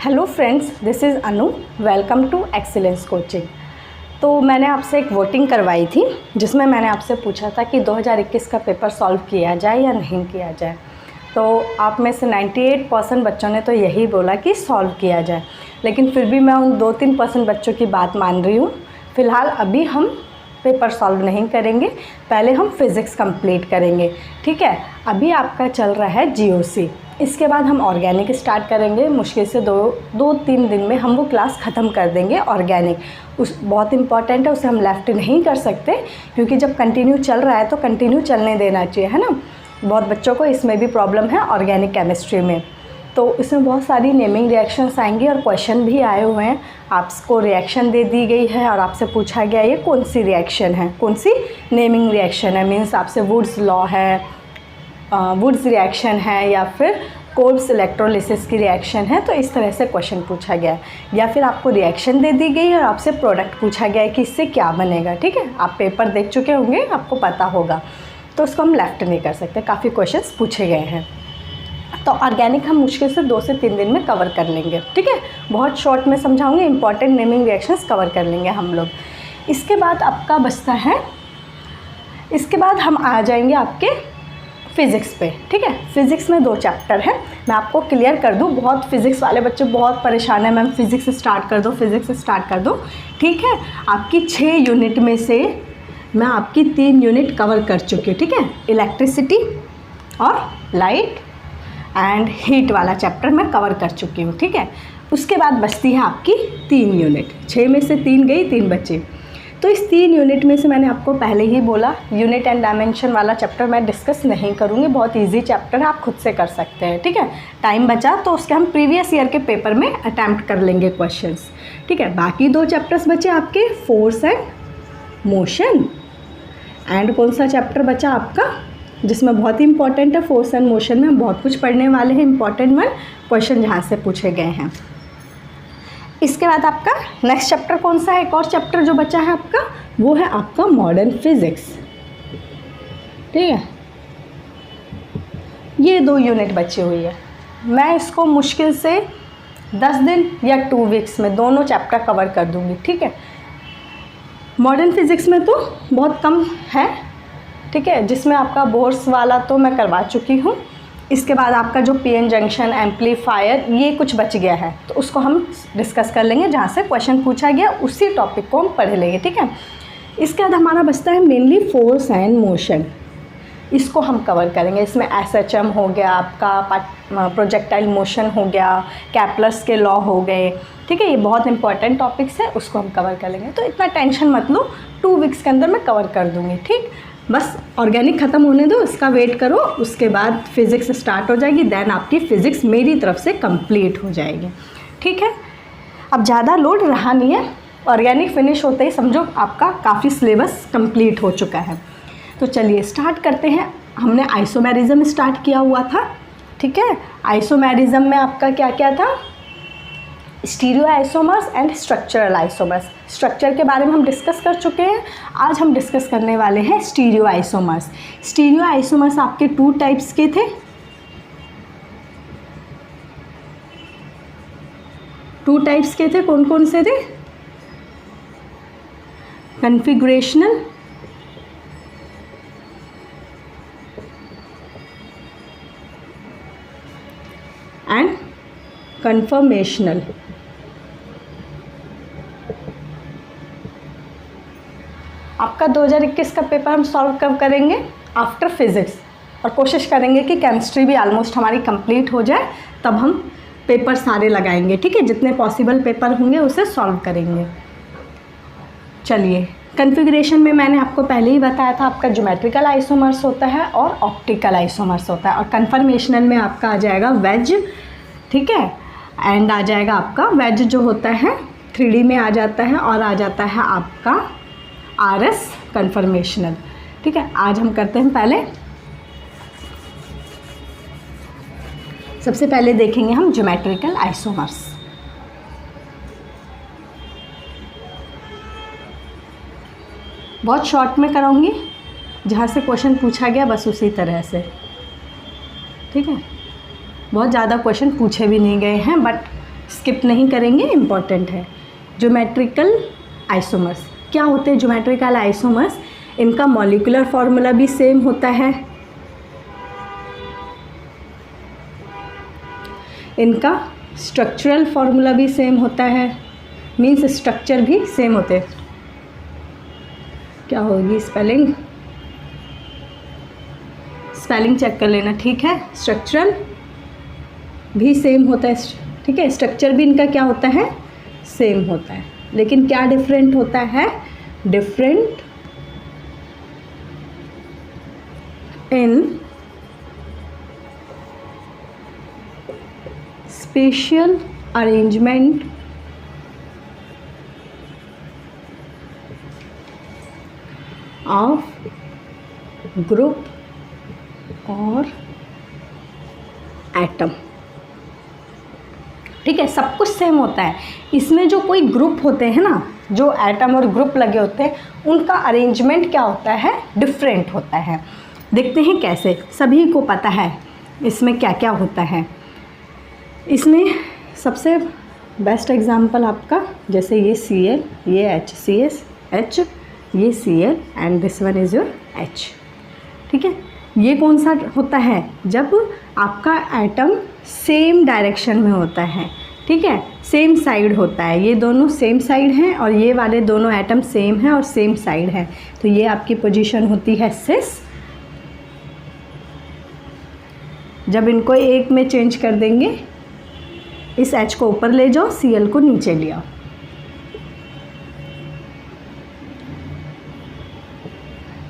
Hello friends, this is Anu. Welcome to excellence coaching. तो मैंने आपसे एक वोटिंग करवाई थी जिसमें मैंने आपसे पूछा था कि 2021 का पेपर सॉल्व किया जाए या नहीं किया जाए। तो आप में से 98% बच्चों ने तो यही बोला कि सॉल्व किया जाए, लेकिन फिर भी मैं उन 2-3% बच्चों की बात मान रही हूँ। फ़िलहाल अभी हम पेपर सॉल्व नहीं करेंगे, पहले हम फिज़िक्स कंप्लीट करेंगे। ठीक है, अभी आपका चल रहा है जीओसी, इसके बाद हम ऑर्गेनिक स्टार्ट करेंगे। मुश्किल से 2-3 दिन में हम वो क्लास ख़त्म कर देंगे। ऑर्गेनिक उस बहुत इंपॉर्टेंट है, उसे हम लेफ़्ट नहीं कर सकते, क्योंकि जब कंटिन्यू चल रहा है तो कंटिन्यू चलने देना चाहिए, है ना। बहुत बच्चों को इसमें भी प्रॉब्लम है ऑर्गेनिक केमिस्ट्री में। तो इसमें बहुत सारी नेमिंग रिएक्शंस आएंगी और क्वेश्चन भी आए हुए हैं। आपको रिएक्शन दे दी गई है और आपसे पूछा गया ये कौन सी रिएक्शन है, कौन सी नेमिंग रिएक्शन है। मीन्स आपसे वुड्स लॉ है, वुड्स रिएक्शन है, या फिर कोल्ब्स इलेक्ट्रोलिसिस की रिएक्शन है। तो इस तरह से क्वेश्चन पूछा गया है, या फिर आपको रिएक्शन दे दी गई है और आपसे प्रोडक्ट पूछा गया है कि इससे क्या बनेगा। ठीक है, आप पेपर देख चुके होंगे, आपको पता होगा, तो उसको हम लेफ़्ट नहीं कर सकते। काफ़ी क्वेश्चंस पूछे गए हैं। तो ऑर्गेनिक हम मुश्किल से 2 से 3 दिन में कवर कर लेंगे। ठीक है, बहुत शॉर्ट में समझाऊंगे, इंपॉर्टेंट नेमिंग रिएक्शंस कवर कर लेंगे हम लोग। इसके बाद आपका बचता है, इसके बाद हम आ जाएंगे आपके फ़िज़िक्स पे। ठीक है, फ़िज़िक्स में 2 चैप्टर हैं। मैं आपको क्लियर कर दूँ, बहुत फ़िज़िक्स वाले बच्चे बहुत परेशान हैं, मैम फ़िज़िक्स स्टार्ट कर दो, फ़िज़िक्स स्टार्ट कर दो। ठीक है, आपकी 6 यूनिट में से मैं आपकी 3 यूनिट कवर कर चुकी हूँ। ठीक है, इलेक्ट्रिसिटी और लाइट एंड हीट वाला चैप्टर मैं कवर कर चुकी हूँ। ठीक है, उसके बाद बचती है आपकी 3 यूनिट। 6 में से 3 गई, 3 बचे। तो इस 3 यूनिट में से मैंने आपको पहले ही बोला, यूनिट एंड डायमेंशन वाला चैप्टर मैं डिस्कस नहीं करूँगी, बहुत इजी चैप्टर है, आप खुद से कर सकते हैं। ठीक है, टाइम बचा तो उसके हम प्रीवियस ईयर के पेपर में अटैम्प्ट कर लेंगे क्वेश्चंस। ठीक है, बाकी 2 चैप्टर्स बचे आपके, फोर्स एंड मोशन। एंड कौन सा चैप्टर बचा आपका जिसमें बहुत ही इंपॉर्टेंट है, फोर्स एंड मोशन में हम बहुत कुछ पढ़ने वाले हैं, इंपॉर्टेंट वन क्वेश्चन जहाँ से पूछे गए हैं। इसके बाद आपका नेक्स्ट चैप्टर कौन सा है, एक और चैप्टर जो बचा है आपका, वो है आपका मॉडर्न फिजिक्स। ठीक है, ये 2 यूनिट बची हुई है। मैं इसको मुश्किल से 10 दिन या 2 वीक्स में दोनों चैप्टर कवर कर दूंगी। ठीक है, मॉडर्न फिजिक्स में तो बहुत कम है। ठीक है, जिसमें आपका बोर्स वाला तो मैं करवा चुकी हूँ। इसके बाद आपका जो पीएन जंक्शन, एम्पलीफायर, ये कुछ बच गया है, तो उसको हम डिस्कस कर लेंगे, जहाँ से क्वेश्चन पूछा गया उसी टॉपिक को हम पढ़ लेंगे। ठीक है, इसके बाद हमारा बचता है मेनली फोर्स एंड मोशन, इसको हम कवर करेंगे। इसमें एसएचएम हो गया, आपका प्रोजेक्टाइल मोशन हो गया, कैप्लर्स के लॉ हो गए। ठीक है, ये बहुत इंपॉर्टेंट टॉपिक्स है, उसको हम कवर कर लेंगे। तो इतना टेंशन मत लो, 2 वीक्स के अंदर मैं कवर कर दूँगी। ठीक, बस ऑर्गेनिक ख़त्म होने दो, इसका वेट करो, उसके बाद फिज़िक्स स्टार्ट हो जाएगी, देन आपकी फ़िज़िक्स मेरी तरफ से कंप्लीट हो जाएगी। ठीक है, अब ज़्यादा लोड रहा नहीं है, ऑर्गेनिक फिनिश होते ही समझो आपका काफ़ी सिलेबस कंप्लीट हो चुका है। तो चलिए स्टार्ट करते हैं। हमने आइसोमेरिज्म स्टार्ट किया हुआ था। ठीक है, आइसोमेरिज्म में आपका क्या क्या था, stereo isomers and structural isomers. Structure के बारे में हम डिस्कस कर चुके हैं, आज हम डिस्कस करने वाले हैं स्टीरियो आइसोमर्स। स्टीरियो आइसोमर्स आपके 2 टाइप्स के थे। 2 टाइप्स के थे, कौन कौन से थे, कन्फिगरेशनल एंड कन्फर्मेशनल। आपका 2021 का पेपर हम सॉल्व कब करेंगे, आफ्टर फिज़िक्स, और कोशिश करेंगे कि केमिस्ट्री भी ऑलमोस्ट हमारी कंप्लीट हो जाए, तब हम पेपर सारे लगाएंगे। ठीक है, जितने पॉसिबल पेपर होंगे उसे सॉल्व करेंगे। चलिए, कन्फिगरेशन में मैंने आपको पहले ही बताया था, आपका ज्योमेट्रिकल आइसोमर्स होता है और ऑप्टिकल आइसोमर्स होता है, और कन्फर्मेशनल में आपका आ जाएगा वेज। ठीक है, एंड आ जाएगा आपका वेज जो होता है 3D में आ जाता है, और आ जाता है आपका RS कन्फर्मेशनल। ठीक है, आज हम करते हैं, पहले सबसे पहले देखेंगे हम ज्योमेट्रिकल आइसोमर्स। बहुत शॉर्ट में कराऊंगी, जहाँ से क्वेश्चन पूछा गया बस उसी तरह से। ठीक है, बहुत ज़्यादा क्वेश्चन पूछे भी नहीं गए हैं, बट स्किप नहीं करेंगे, इम्पॉर्टेंट है। ज्योमेट्रिकल आइसोमर्स क्या होते हैं? ज्योमेट्रिकल आइसोमर्स, इनका मॉलिक्यूलर फॉर्मूला भी सेम होता है, इनका स्ट्रक्चरल फॉर्मूला भी सेम होता है, मीन्स स्ट्रक्चर भी सेम होते हैं। क्या होगी स्पेलिंग? स्पेलिंग चेक कर लेना, ठीक है। स्ट्रक्चरल भी सेम होता है, ठीक है। स्ट्रक्चर भी इनका क्या होता है? सेम होता है, लेकिन क्या डिफरेंट होता है? Different in spatial arrangement of group और एटम, ठीक है। सब कुछ सेम होता है, इसमें जो कोई ग्रुप होते हैं ना, जो एटम और ग्रुप लगे होते हैं, उनका अरेंजमेंट क्या होता है? डिफरेंट होता है। देखते हैं कैसे, सभी को पता है इसमें क्या क्या होता है। इसमें सबसे बेस्ट एग्जांपल आपका, जैसे ये Cl, ये HCS, H, ये Cl and this one is your H, ठीक है। ये कौन सा होता है? जब आपका एटम सेम डायरेक्शन में होता है, ठीक है, सेम साइड होता है। ये दोनों सेम साइड हैं और ये वाले दोनों एटम सेम हैं और सेम साइड हैं, तो ये आपकी पोजीशन होती है सिस। जब इनको एक में चेंज कर देंगे, इस H को ऊपर ले जाओ, Cl को नीचे ले आओ,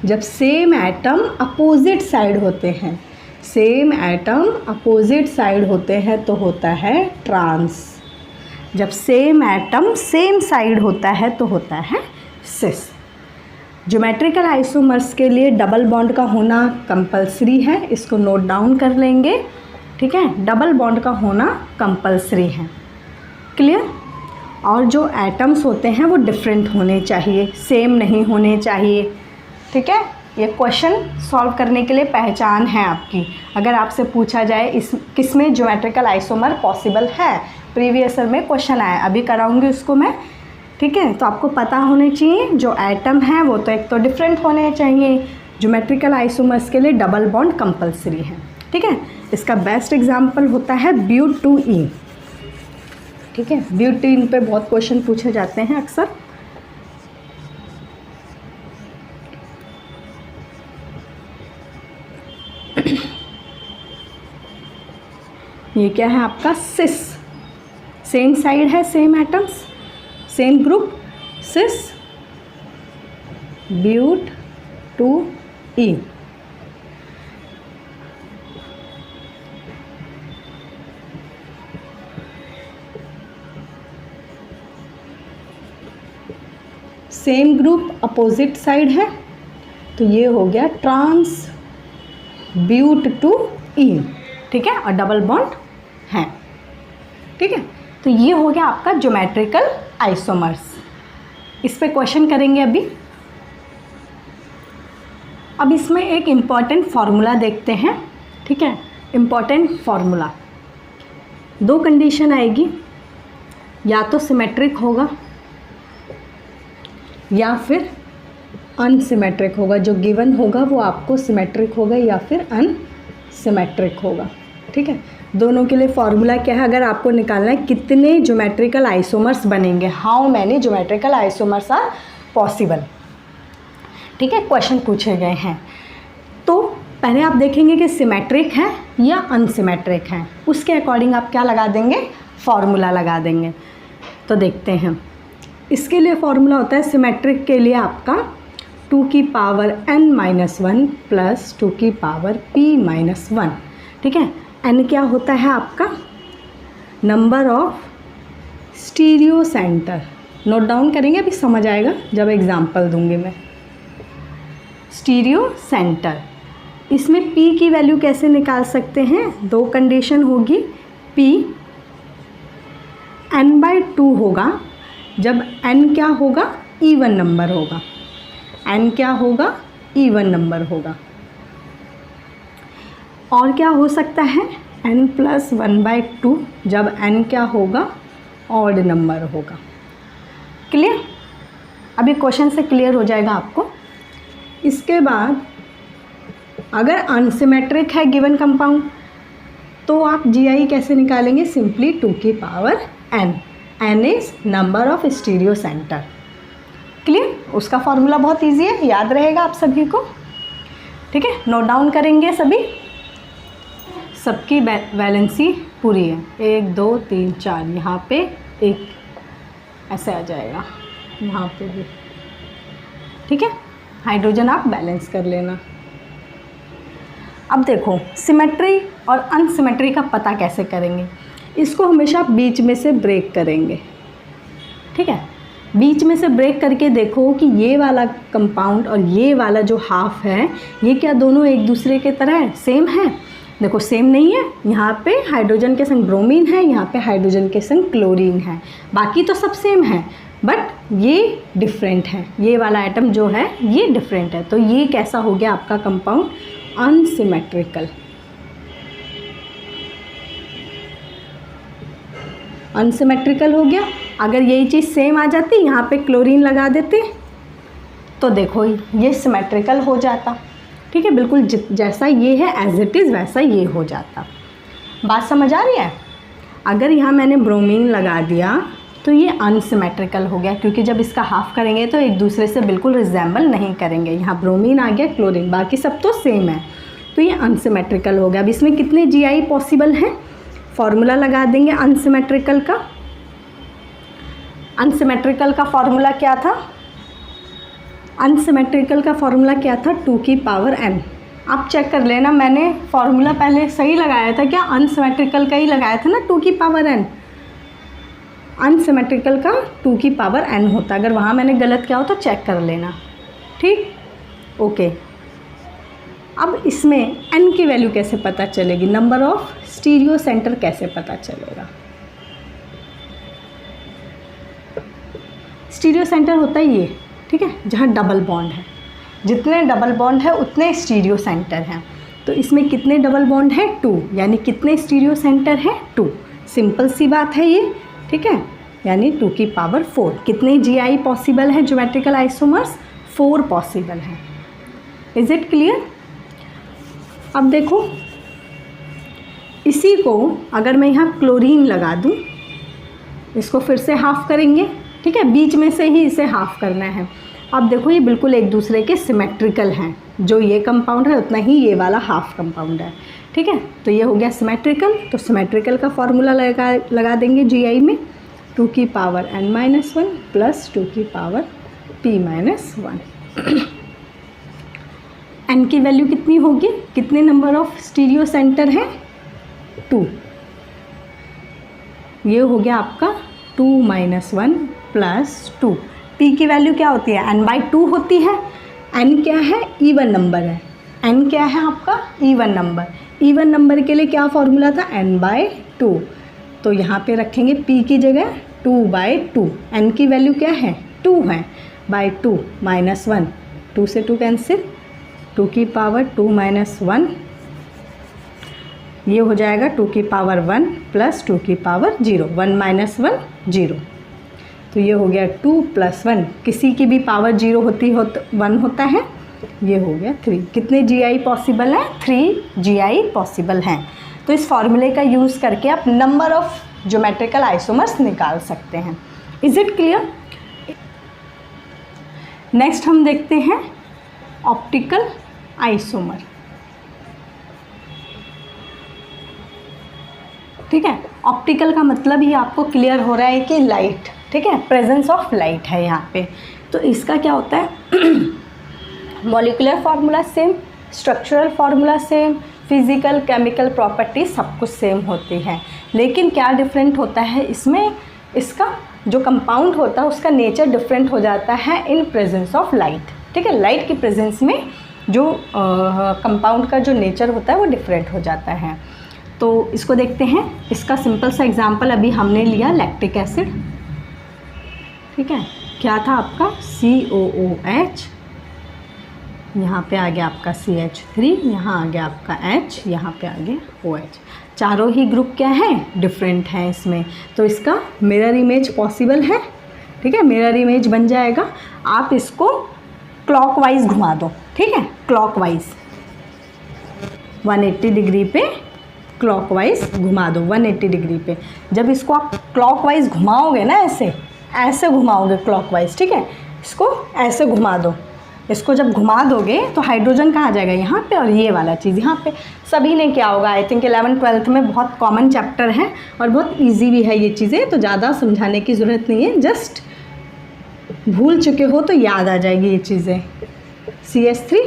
जब सेम एटम अपोजिट साइड होते हैं, सेम एटम अपोजिट साइड होते हैं तो होता है ट्रांस। जब सेम एटम सेम साइड होता है तो होता है सिस। ज्योमेट्रिकल आइसोमर्स के लिए डबल बॉन्ड का होना कंपलसरी है, इसको नोट डाउन कर लेंगे, ठीक है। डबल बॉन्ड का होना कंपलसरी है, क्लियर। और जो एटम्स होते हैं वो डिफरेंट होने चाहिए, सेम नहीं होने चाहिए, ठीक है। ये क्वेश्चन सॉल्व करने के लिए पहचान है आपकी। अगर आपसे पूछा जाए इस किस में ज्योमेट्रिकल आइसोमर पॉसिबल है, प्रीवियस ईयर में क्वेश्चन आया, अभी कराऊंगी उसको मैं, ठीक है। तो आपको पता होने चाहिए जो एटम है वो तो एक तो डिफरेंट होने चाहिए। ज्योमेट्रिकल आइसोमर्स के लिए डबल बॉन्ड कंपलसरी है, ठीक है। इसका बेस्ट एग्जांपल होता है ब्यूट-2-ईन, ठीक है। ब्यूटीन पे बहुत क्वेश्चन पूछे जाते हैं अक्सर। ये क्या है आपका? सिस, सेम साइड है, सेम एटम्स, सेम ग्रुप, सिस ब्यूट-2-ईन। सेम ग्रुप अपोजिट साइड है तो ये हो गया ट्रांस ब्यूट-2-ईन, ठीक है। और डबल बॉन्ड है, ठीक है। तो ये हो गया आपका ज्योमेट्रिकल आइसोमर्स। इस पे क्वेश्चन करेंगे अभी। अब इसमें एक इम्पॉर्टेंट फार्मूला देखते हैं, ठीक है। इम्पॉर्टेंट फार्मूला, दो कंडीशन आएगी, या तो सिमेट्रिक होगा या फिर अनसिमेट्रिक होगा। जो गिवन होगा वो आपको सिमेट्रिक होगा या फिर अनसिमेट्रिक होगा, ठीक है। दोनों के लिए फॉर्मूला क्या है? अगर आपको निकालना है कितने ज्योमेट्रिकल आइसोमर्स बनेंगे, how many geometrical isomers are possible, ठीक है, क्वेश्चन पूछे गए हैं। तो पहले आप देखेंगे कि सिमेट्रिक है या अनसिमेट्रिक है, उसके अकॉर्डिंग आप क्या लगा देंगे? फॉर्मूला लगा देंगे। तो देखते हैं, इसके लिए फॉर्मूला होता है सिमेट्रिक के लिए आपका 2 की पावर n-1 प्लस 2 की पावर p-1, ठीक है। n क्या होता है आपका? Number of stereo centre. Note down करेंगे, अभी समझ आएगा जब एग्जांपल दूंगी मैं। स्टीरियो सेंटर, इसमें p की वैल्यू कैसे निकाल सकते हैं? दो कंडीशन होगी। p n/2 होगा जब n क्या होगा? इवन नंबर होगा। n क्या होगा? इवन नंबर होगा। और क्या हो सकता है? n + 1/2 जब n क्या होगा? ऑड नंबर होगा। क्लियर? अभी क्वेश्चन से क्लियर हो जाएगा आपको। इसके बाद अगर अनसिमेट्रिक है गिवन कंपाउंड तो आप GI कैसे निकालेंगे? सिंपली 2 की power n। n is number of stereo centre. Clear? उसका फॉर्मूला बहुत इजी है, याद रहेगा आप सभी को। ठीक है, नोट डाउन करेंगे सभी। सबकी वैलेंसी पूरी है, 1 2 3 4, यहाँ पे 1 ऐसे आ जाएगा, यहाँ पे भी। ठीक है, हाइड्रोजन आप बैलेंस कर लेना। अब देखो सिमेट्री और अनसिमेट्री का पता कैसे करेंगे? इसको हमेशा बीच में से ब्रेक करेंगे। ठीक है, बीच में से ब्रेक करके देखो कि ये वाला कंपाउंड और ये वाला जो हाफ है, ये क्या दोनों एक दूसरे के तरह है, सेम है? देखो सेम नहीं है। यहाँ पे हाइड्रोजन के संग ब्रोमीन है, यहाँ पे हाइड्रोजन के संग क्लोरीन है, बाकी तो सब सेम है, बट ये डिफरेंट है। ये वाला आइटम जो है ये डिफरेंट है, तो ये कैसा हो गया आपका कंपाउंड? अनसिमेट्रिकल। अनसिमेट्रिकल हो गया। अगर यही चीज़ सेम आ जाती, यहाँ पे क्लोरीन लगा देते, तो देखो ये सिमेट्रिकल हो जाता। ठीक है, बिल्कुल जैसा ये है एज इट इज़ वैसा ये हो जाता। बात समझ आ रही है? अगर यहाँ मैंने ब्रोमीन लगा दिया तो ये अनसिमेट्रिकल हो गया, क्योंकि जब इसका हाफ करेंगे तो एक दूसरे से बिल्कुल रिजेंबल नहीं करेंगे। यहाँ ब्रोमीन आ गया, क्लोरीन, बाकी सब तो सेम है, तो ये अनसिमेट्रिकल हो गया। अब इसमें कितने GI पॉसिबल हैं? फॉर्मूला लगा देंगे अनसिमेट्रिकल का। अनसिमेट्रिकल का फॉर्मूला क्या था? अनसिमेट्रिकल का फॉर्मूला क्या था? 2 की पावर n। आप चेक कर लेना, मैंने फॉर्मूला पहले सही लगाया था क्या? अनसिमेट्रिकल का ही लगाया था ना, 2 की पावर n। अनसिमेट्रिकल का 2 की पावर n होता। अगर वहाँ मैंने गलत किया हो तो चेक कर लेना। ठीक, ओके। अब इसमें n की वैल्यू कैसे पता चलेगी? नंबर ऑफ स्टीरियो सेंटर कैसे पता चलेगा? स्टीरियो सेंटर होता है ये, ठीक है, जहाँ डबल बॉन्ड है। जितने डबल बॉन्ड है उतने स्टीरियो सेंटर हैं। तो इसमें कितने डबल बॉन्ड है? 2, यानी कितने स्टीरियो सेंटर है? 2। सिंपल सी बात है ये। ठीक है, यानी 2 की पावर 4। कितने GI पॉसिबल है ज्योमेट्रिकल आइसोमर्स? 4 पॉसिबल है। Is it clear? अब देखो इसी को अगर मैं यहाँ क्लोरीन लगा दूँ, इसको फिर से हाफ करेंगे। ठीक है, बीच में से ही इसे हाफ करना है। अब देखो ये बिल्कुल एक दूसरे के सिमेट्रिकल हैं। जो ये कंपाउंड है उतना ही ये वाला हाफ कंपाउंड है। ठीक है, तो ये हो गया सिमेट्रिकल। तो सिमेट्रिकल का फॉर्मूला लगा देंगे GI में, 2 की पावर n-1 प्लस 2 की पावर p-1। n की वैल्यू कितनी होगी? कितने नंबर ऑफ स्टीरियो सेंटर है? 2। ये हो गया आपका 2-1 प्लस 2। p की वैल्यू क्या होती है? n/2 होती है। n क्या है? इवन नंबर है। n क्या है आपका? Even number. इवन नंबर के लिए क्या फॉर्मूला था? n/2। तो यहाँ पे रखेंगे p की जगह 2/2। n की वैल्यू क्या है? 2 है, बाय 2 -1, 2 से 2 कैंसिल, 2 की पावर 2 - 1, ये हो जाएगा 2 की पावर 1 प्लस 2 की पावर 0, 1 - 1 0। तो ये हो गया 2 + 1, किसी की भी पावर 0 होती हो तो 1 होता है। ये हो गया 3। कितने GI पॉसिबल हैं? 3 GI पॉसिबल हैं। तो इस फॉर्मूले का यूज़ करके आप नंबर ऑफ ज्योमेट्रिकल आइसोमर्स निकाल सकते हैं। Is it clear? नेक्स्ट हम देखते हैं ऑप्टिकल आइसोमर। ठीक है, ऑप्टिकल का मतलब ही आपको क्लियर हो रहा है कि लाइट, ठीक है, प्रेजेंस ऑफ लाइट है यहाँ पे। तो इसका क्या होता है? Molecular formula same, structural formula same, physical chemical property सब कुछ सेम होती है, लेकिन क्या डिफरेंट होता है इसमें? इसका जो कंपाउंड होता है उसका नेचर डिफरेंट हो जाता है इन प्रेजेंस ऑफ लाइट। ठीक है, लाइट की प्रेजेंस में जो कंपाउंड का जो नेचर होता है वो डिफरेंट हो जाता है। तो इसको देखते हैं। इसका सिंपल सा एग्जांपल अभी हमने लिया लैक्टिक एसिड। ठीक है, क्या था आपका? COOH, यहाँ पे आ गया आपका CH3, यहाँ आ गया आपका H, यहाँ पे आ गया OH। चारों ही ग्रुप क्या हैं, डिफरेंट हैं इसमें, तो इसका मिरर इमेज पॉसिबल है। ठीक है, मिरर इमेज बन जाएगा। आप इसको क्लॉकवाइज घुमा दो, ठीक है, क्लॉकवाइज 180 डिग्री पे क्लॉकवाइज घुमा दो, 180 डिग्री पे। जब इसको आप क्लॉकवाइज घुमाओगे ना, ऐसे घुमाओगे क्लॉकवाइज, ठीक है, इसको ऐसे घुमा दो। इसको जब घुमा दोगे तो हाइड्रोजन कहाँ जाएगा, यहाँ पे, और ये वाला चीज़ यहाँ पे। सभी ने क्या होगा, आई थिंक 11th-12th में बहुत कॉमन चैप्टर है और बहुत इजी भी है ये चीज़ें, तो ज़्यादा समझाने की ज़रूरत नहीं है, जस्ट भूल चुके हो तो याद आ जाएगी ये चीज़ें। CH3,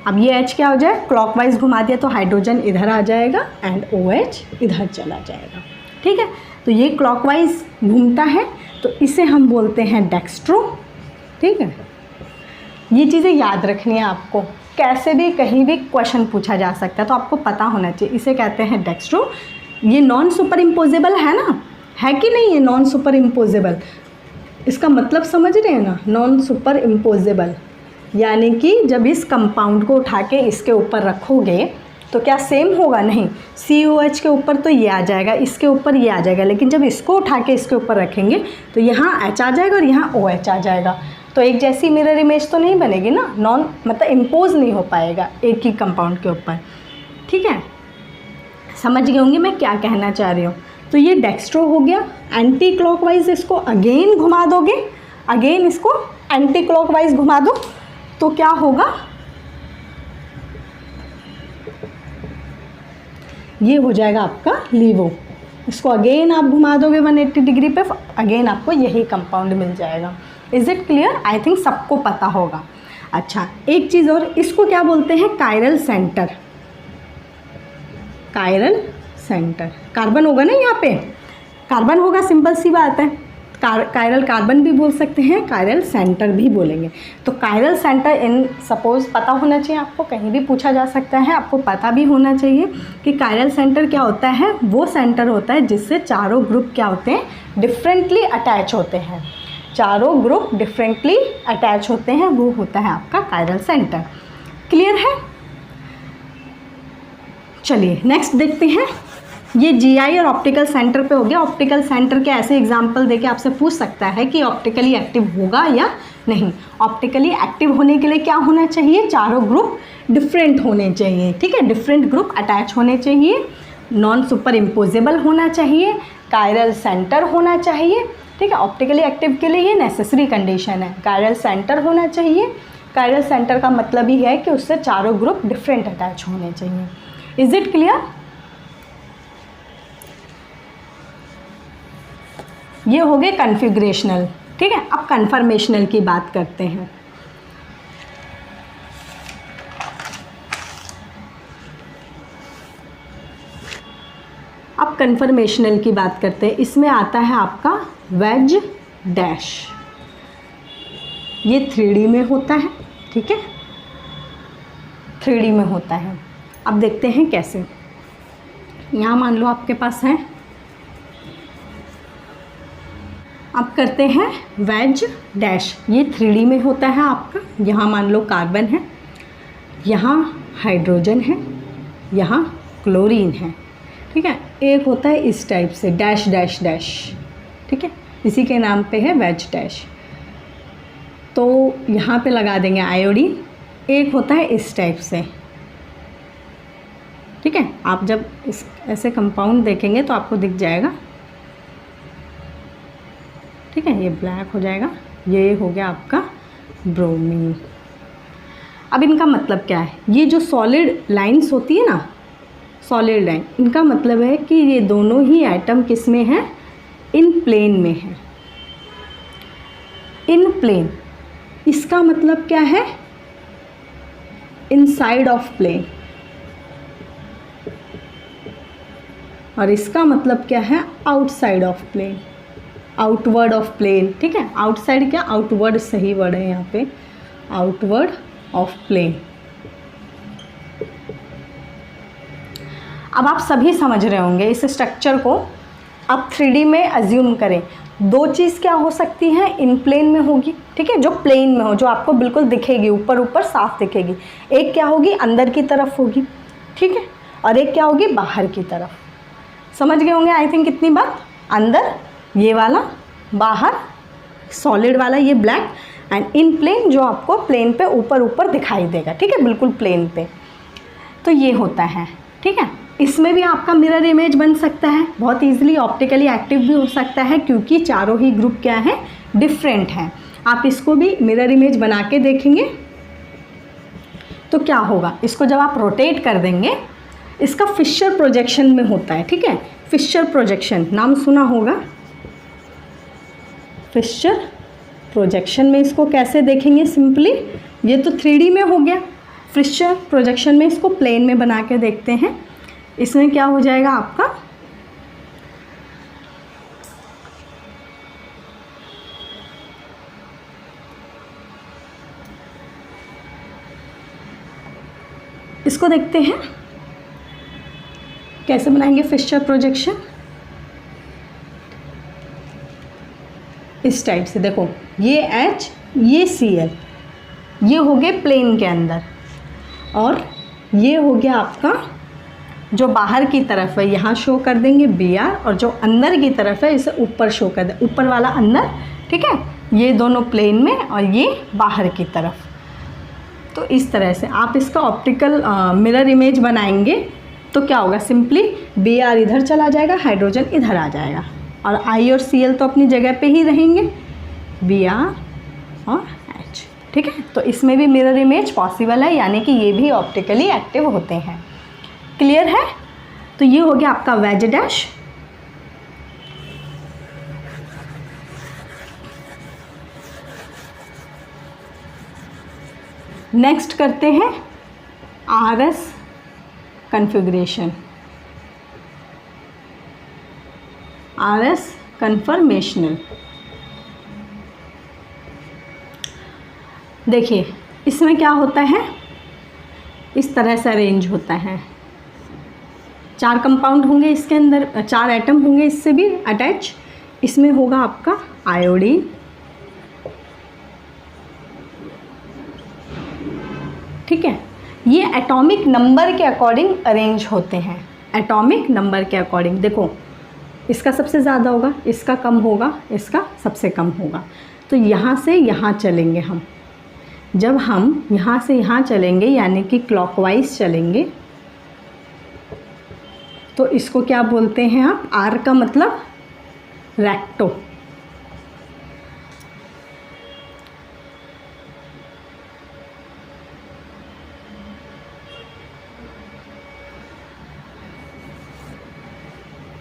अब ये H क्या हो जाए, क्लॉकवाइज घुमा दिया तो हाइड्रोजन इधर आ जाएगा एंड OH इधर चला जाएगा। ठीक है, तो ये क्लॉकवाइज घूमता है तो इसे हम बोलते हैं डेक्स्ट्रो। ठीक है, ये चीज़ें याद रखनी है आपको, कैसे भी कहीं भी क्वेश्चन पूछा जा सकता है तो आपको पता होना चाहिए। इसे कहते हैं डेक्स्ट्रो। ये नॉन सुपर इम्पोजेबल है ना, है कि नहीं, ये नॉन सुपर इम्पोजेबल, इसका मतलब समझ रहे हैं ना, नॉन सुपर इम्पोजेबल, यानी कि जब इस कंपाउंड को उठा के इसके ऊपर रखोगे तो क्या सेम होगा, नहीं, COH के ऊपर तो ये आ जाएगा, इसके ऊपर ये आ जाएगा, लेकिन जब इसको उठा के इसके ऊपर रखेंगे तो यहाँ H आ जाएगा और यहाँ OH आ जाएगा, तो एक जैसी मिरर इमेज तो नहीं बनेगी ना, नॉन मतलब इम्पोज नहीं हो पाएगा एक ही कंपाउंड के ऊपर। ठीक है, समझ गए होंगे मैं क्या कहना चाह रही हूँ। तो ये डेक्स्ट्रो हो गया। एंटी क्लॉकवाइज इसको अगेन घुमा दोगे, अगेन इसको एंटी क्लॉकवाइज घुमा दो तो क्या होगा, ये हो जाएगा आपका लीवो। इसको अगेन आप घुमा दोगे 180 डिग्री पे, अगेन आपको यही कंपाउंड मिल जाएगा। Is it clear? I think सबको पता होगा। अच्छा, एक चीज़ और, इसको क्या बोलते हैं, chiral centre. Chiral centre, carbon होगा ना यहाँ पे, कार्बन होगा, सिंपल सी बात है। कायरल कार्बन भी बोल सकते हैं, कायरल सेंटर भी बोलेंगे। तो कायरल सेंटर इन सपोज पता होना चाहिए आपको, कहीं भी पूछा जा सकता है, आपको पता भी होना चाहिए कि कायरल सेंटर क्या होता है। वो सेंटर होता है जिससे चारों ग्रुप क्या होते हैं, डिफरेंटली अटैच होते हैं, चारों ग्रुप डिफरेंटली अटैच होते हैं, वो होता है आपका कायरल सेंटर। क्लियर है? चलिए नेक्स्ट देखते हैं। ये GI और ऑप्टिकल सेंटर पे हो गया। ऑप्टिकल सेंटर के ऐसे एग्जाम्पल देके आपसे पूछ सकता है कि ऑप्टिकली एक्टिव होगा या नहीं। ऑप्टिकली एक्टिव होने के लिए क्या होना चाहिए, चारों ग्रुप डिफरेंट होने चाहिए। ठीक है, डिफरेंट ग्रुप अटैच होने चाहिए, नॉन सुपर इम्पोजेबल होना चाहिए, कायरल सेंटर होना चाहिए। ठीक है, ऑप्टिकली एक्टिव के लिए ये नेसेसरी कंडीशन है, कायरल सेंटर होना चाहिए। कायरल सेंटर का मतलब ही है कि उससे चारों ग्रुप डिफरेंट अटैच होने चाहिए। Is it clear? ये हो गए कन्फिग्रेशनल। ठीक है, अब कन्फर्मेशनल की बात करते हैं। अब कन्फर्मेशनल की बात करते हैं। इसमें आता है आपका वेज डैश, ये 3D में होता है। ठीक है, 3D में होता है। अब देखते हैं कैसे। यहाँ मान लो आपके पास है, अब करते हैं वेज डैश, ये 3D में होता है आपका। यहाँ मान लो कार्बन है, यहाँ हाइड्रोजन है, यहाँ क्लोरीन है। ठीक है, एक होता है इस टाइप से डैश डैश डैश। ठीक है, इसी के नाम पे है वेज डैश। तो यहाँ पे लगा देंगे आयोडीन। एक होता है इस टाइप से। ठीक है, आप जब इस ऐसे कंपाउंड देखेंगे तो आपको दिख जाएगा। ठीक है, ये ब्लैक हो जाएगा, ये हो गया आपका ब्रोमीन। अब इनका मतलब क्या है, ये जो सॉलिड लाइंस होती है ना, सॉलिड लाइन, इनका मतलब है कि ये दोनों ही एटम किस में है, इन प्लेन में है। इन प्लेन, इसका मतलब क्या है, इनसाइड ऑफ प्लेन, और इसका मतलब क्या है, outside of plane, outward of plane. ठीक है, आउटसाइड क्या, आउटवर्ड सही वर्ड है यहाँ पे, आउटवर्ड ऑफ प्लेन। अब आप सभी समझ रहे होंगे इस स्ट्रक्चर को। अब 3D में अज्यूम करें, दो चीज़ क्या हो सकती हैं, इन प्लेन में होगी। ठीक है, जो प्लेन में हो, जो आपको बिल्कुल दिखेगी, ऊपर ऊपर साफ दिखेगी। एक क्या होगी, अंदर की तरफ होगी। ठीक है, और एक क्या होगी बाहर की तरफ। समझ गए होंगे आई थिंक इतनी बात। अंदर ये वाला, बाहर सॉलिड वाला ये ब्लैक, एंड इन प्लेन जो आपको प्लेन पे ऊपर ऊपर दिखाई देगा, ठीक है, बिल्कुल प्लेन पे। तो ये होता है, ठीक है। इसमें भी आपका मिरर इमेज बन सकता है बहुत ईजिली, ऑप्टिकली एक्टिव भी हो सकता है क्योंकि चारों ही ग्रुप क्या है, डिफरेंट हैं। आप इसको भी मिरर इमेज बना के देखेंगे तो क्या होगा, इसको जब आप रोटेट कर देंगे, इसका फिशर प्रोजेक्शन में होता है, ठीक है। फिशर प्रोजेक्शन नाम सुना होगा। फिशर प्रोजेक्शन में इसको कैसे देखेंगे, सिंपली ये तो 3D में हो गया, फिशर प्रोजेक्शन में इसको प्लेन में बना के देखते हैं। इसमें क्या हो जाएगा आपका, इसको देखते हैं कैसे बनाएंगे फिशर प्रोजेक्शन। इस टाइप से देखो, ये H ये Cl, ये हो गए प्लेन के अंदर, और ये हो गया आपका जो बाहर की तरफ है, यहाँ शो कर देंगे Br, और जो अंदर की तरफ है इसे ऊपर शो कर दे, ऊपर वाला अंदर, ठीक है। ये दोनों प्लेन में और ये बाहर की तरफ। तो इस तरह से आप इसका ऑप्टिकल मिरर इमेज बनाएंगे तो क्या होगा, सिंपली Br इधर चला जाएगा, हाइड्रोजन इधर आ जाएगा, और I और Cl तो अपनी जगह पे ही रहेंगे, Br और H, ठीक है। तो इसमें भी मिरर इमेज पॉसिबल है, यानी कि ये भी ऑप्टिकली एक्टिव होते हैं। क्लियर है। तो ये हो गया आपका वेज डैश। नेक्स्ट करते हैं RS कन्फिग्रेशन, RS कन्फर्मेशनल। देखिए इसमें क्या होता है, इस तरह से अरेंज होता है, 4 कंपाउंड होंगे इसके अंदर, 4 एटम होंगे इससे भी अटैच। इसमें होगा आपका आयोडीन, ठीक है। ये एटॉमिक नंबर के अकॉर्डिंग अरेंज होते हैं, एटॉमिक नंबर के अकॉर्डिंग। देखो इसका सबसे ज़्यादा होगा, इसका कम होगा, इसका सबसे कम होगा। तो यहाँ से यहाँ चलेंगे हम, जब हम यहाँ से यहाँ चलेंगे यानी कि क्लॉकवाइज चलेंगे, तो इसको क्या बोलते हैं आप, R का मतलब रेक्टो।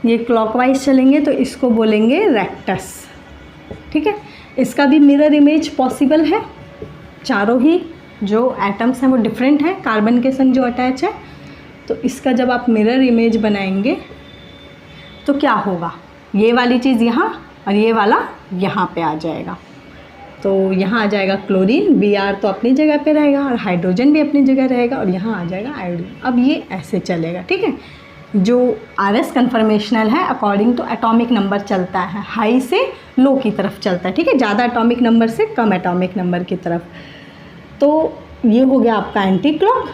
ये क्लॉकवाइज चलेंगे तो इसको बोलेंगे रेक्टस, ठीक है। इसका भी मिरर इमेज पॉसिबल है, चारों ही जो एटम्स हैं वो डिफरेंट हैं, कार्बन के संग जो अटैच है। तो इसका जब आप मिरर इमेज बनाएंगे तो क्या होगा, ये वाली चीज़ यहाँ और ये वाला यहाँ पे आ जाएगा। तो यहाँ आ जाएगा क्लोरीन, Br तो अपनी जगह पे रहेगा और हाइड्रोजन भी अपनी जगह रहेगा, और यहाँ आ जाएगा आयोडीन। अब ये ऐसे चलेगा, ठीक है। जो RS कन्फर्मेशनल है अकॉर्डिंग टू एटॉमिक नंबर चलता है, हाई से लो की तरफ चलता है, ठीक है, ज़्यादा एटॉमिक नंबर से कम एटॉमिक नंबर की तरफ। तो ये हो गया आपका एंटी क्लॉक,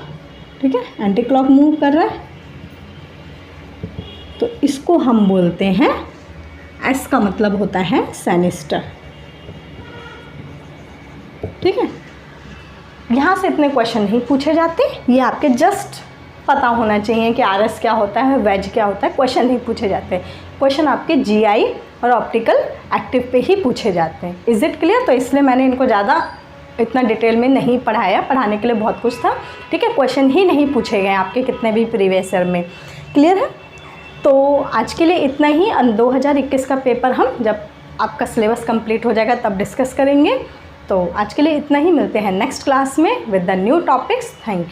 ठीक है, एंटी क्लॉक मूव कर रहा है, तो इसको हम बोलते हैं, S का मतलब होता है सेनिस्टर, ठीक है। यहाँ से इतने क्वेश्चन नहीं पूछे जाते, ये आपके जस्ट पता होना चाहिए कि RS क्या होता है, वेज क्या होता है, क्वेश्चन नहीं पूछे जाते। क्वेश्चन आपके GI और ऑप्टिकल एक्टिव पे ही पूछे जाते हैं। Is it clear. तो इसलिए मैंने इनको ज़्यादा इतना डिटेल में नहीं पढ़ाया, पढ़ाने के लिए बहुत कुछ था, ठीक है। क्वेश्चन ही नहीं पूछे गए आपके कितने भी प्रीवियस ईयर में। क्लियर है। तो आज के लिए इतना ही। 2021 का पेपर हम जब आपका सिलेबस कंप्लीट हो जाएगा तब डिस्कस करेंगे। तो आज के लिए इतना ही, मिलते हैं नेक्स्ट क्लास में with the new topics. Thank you.